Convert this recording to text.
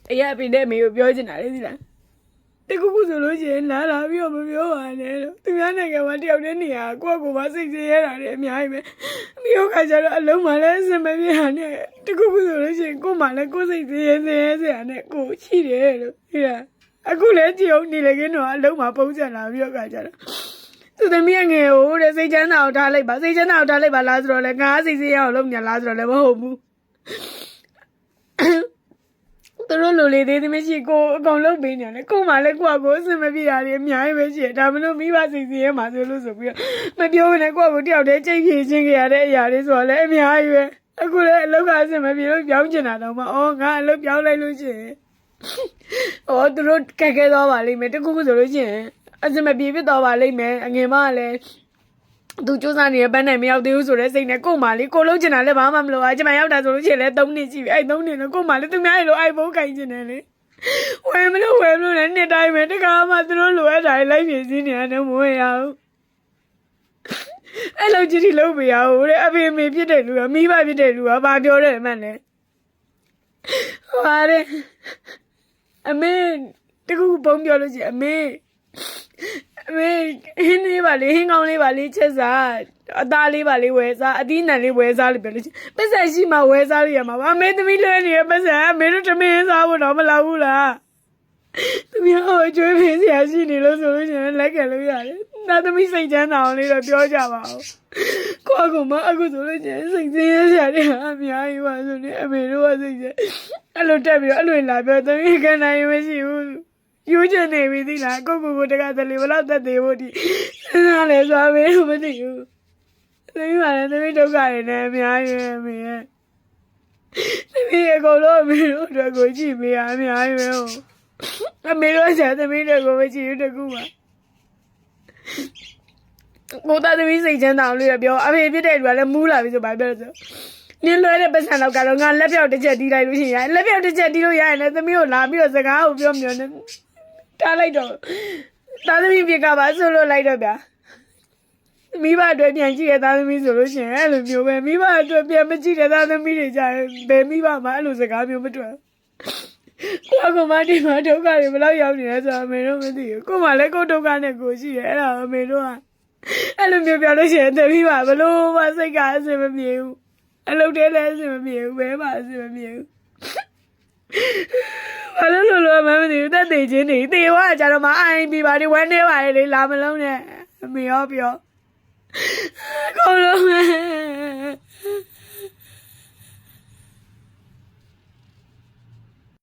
တရားပြင်တဲ့မေကိုပြောချင်တာလေဒီလားတကူကူဆိုလို့ရှိရင်လာပြီးတော့မပြောပါနဲ့လို့သူများနိုင်ငံမှာတယောက်တည်းနေရကိုယ့်ကိုယ်မစိတ်ဆင်းရဲတာတွေအများကြီးပဲမျိုးခါကျတော့အလုံးမလဲအစမပြေတာနဲ့တကူကူဆိုလို့ရှိရင်ကိုယ်မှလည်းကိုယ်စိတ်ဆင်းရဲစရာနဲ့ကိုရှိတယ်လို့ဒီလားအခုလည်းကြည့်အောင်နေလေကင်းတော့အလုံးမပုံစံလာပြီးတော့ခါကျတော့သူသမီးငယ်ဟိုတဲ့စိတ်ချမ်းသာအောင်ထားလိုက်ပါစိတ်ချမ်းသာအောင်ထားလိုက်ပါလားဆိုတော့လေငါစိတ်ဆင်းရဲအောင်လုပ်ညာလားဆိုတော့လည်းမဟုတ်ဘူးသူတို့လိုလေသေးသမီးရှိကိုအကောင်လုပ်ပေးနေတယ်ကိုမှလည်းကိုယ့်ကိုအစမပြေတာတွေအများကြီးပဲရှိတယ်ဒါမလို့မိဘစိတ်ဆင်းရဲမှာဆိုလို့ဆိုပြီးတော့မပြောဘဲနဲ့ကိုယ့်ကိုတယောက်တည်းချိန်ဖြည့်ချင်းကြရတဲ့အရာတွေဆိုတော့လည်းအများကြီးပဲအခုလည်းအလုပ်ကအစမပြေလို့ပြောင်းချင်တာတော့မအော်ငါအလုပ်ပြောင်းလိုက်လို့ရှိရင်သူတို့ကဲသွားပါလိမ့်မယ်တကူကူဆိုလို့ရှိရင်အစမပြေဖြစ်သွားပါလိမ့်မယ်အငယ်မကလည်းသူစူးစမ်းနေရပန်းနိုင်မရောက်သေးဘူးဆိုတဲ့စိတ်နဲ့ကို့မာလေးကိုလုံးချင်တာလည်းဘာမှမလုပ်အားကျမရောက်တာဆိုလို့ရှိရင်လည်း3နှစ်ရှိပြီအဲ့3နှစ်နဲ့ကို့မာလေးသူများရဲ့လိုအိုက်ဖုန်းခိုင်းချင်တယ်လေဝယ်မလို့လည်းနှစ်တိုင်းပဲတခါမှသူတို့လိုအပ်တာလိုက်ပြည့်စည်နေရတယ်မဝင်ရဘူးအဲ့လိုကြည့်လို့မရဘူးတဲ့အဖေမေဖြစ်တဲ့လူကမိဘဖြစ်တဲ့လူကဘာပြောတယ်မှန်းလဲဟာတဲ့အမေတကူပုံပြောလို့ရှိရင်အမေဟင်းလေးပါလေဟင်းကောင်းလေးပါလေချက်စားအသားလေးပါလေဝယ်စားအသီးနှံလေးဝယ်စားလို့ပြောလို့ပတ်စံရှိမှဝယ်စားလို့ရမှာပါအမေသမီးလွှဲနေတဲ့ပတ်စံအမေတို့တမင်းစားဖို့တော့မလောက်ဘူးလားသမီးဟိုအကျွေးဖေးစရာရှိနေလို့ဆိုလို့ရှိရင်လက်ခံလို့ရတယ်နာသမီးစိတ်ချမ်းသာအောင်လေးတော့ပြောကြပါဦးကိုယ့်ကိုမအခုဆိုလို့ရှိရင်စိတ်ဆင်းရဲစရာတွေအများကြီးပါဆိုနေအမေတို့ကစိတ်ချက်အဲ့လိုတက်ပြီးတော့အဲ့လိုလာပြောသမီးခံနိုင်မရှိဘူးယူချင်နေပြီသီလားကိုတကသလေးဘလောက်သက်သေးဖို့ဒီနားလေဆိုအမေတို့မသိဘူးသမီးပါလေသမီးဒုက္ခတွေနဲ့အများကြီးပဲအမေရဲ့သမီးအကုန်လုံးအမေတို့အတွက်ကိုကြည့်ပေးရအများကြီးပဲဟုတ်အမေတို့ဆက်သမီးတွေကိုမကြည့်ဘူးတကူပါကိုသားသမီးစိတ်ချမ်းသာအောင်လို့ပြောအဖေဖြစ်တဲ့လူကလည်းမူးလာပြီဆိုပါပြောလို့ဆိုနင်းလွဲတဲ့ပတ်စံတော့ကတော့ငါလက်ပြောက်တစ်ချက်တီးလိုက်လို့ရှိရင်လက်ပြောက်တစ်ချက်တီးလို့ရရင်လည်းသမီးကိုလာပြီးတော့စကားကိုပြောမျောနေထားလိုက်တော့သားသမီးပြကပါဆိုလို့လိုက်တော့ဗျာမိဘအတွက်ပြန်ကြည့်ရသားသမီးဆိုလို့ရှိရင်အဲ့လိုမျိုးပဲမိဘအတွက်ပြန်မကြည့်တဲ့သားသမီးတွေကြရင်ဘယ်မိဘမှအဲ့လိုစကားမျိုးမတွေ့ကိုကမှဒီမှာဒုက္ခတွေဘယ်လောက်ရောက်နေလဲဆိုတော့အမေတို့မသိဘူးကိုမှလည်းကိုဒုက္ခနဲ့ကိုရှိတယ်အဲ့ဒါအမေတို့ကအဲ့လိုမျိုးပြောလို့ရှိရင်သမီးကဘလို့မှစိတ်ကအဆင်မပြေဘူးအလုပ်တဲလည်းအဆင်မပြေဘူးဘယ်မှအဆင်မပြေဘူးဘာလို့မမသိဘူးတက်သေးချင်းနေတေဝါကြတော့မှအိုင်ပြပါဒီဝမ်းနေပါလေလာမလုံးနဲ့အမေရောပြောကောင်းလို့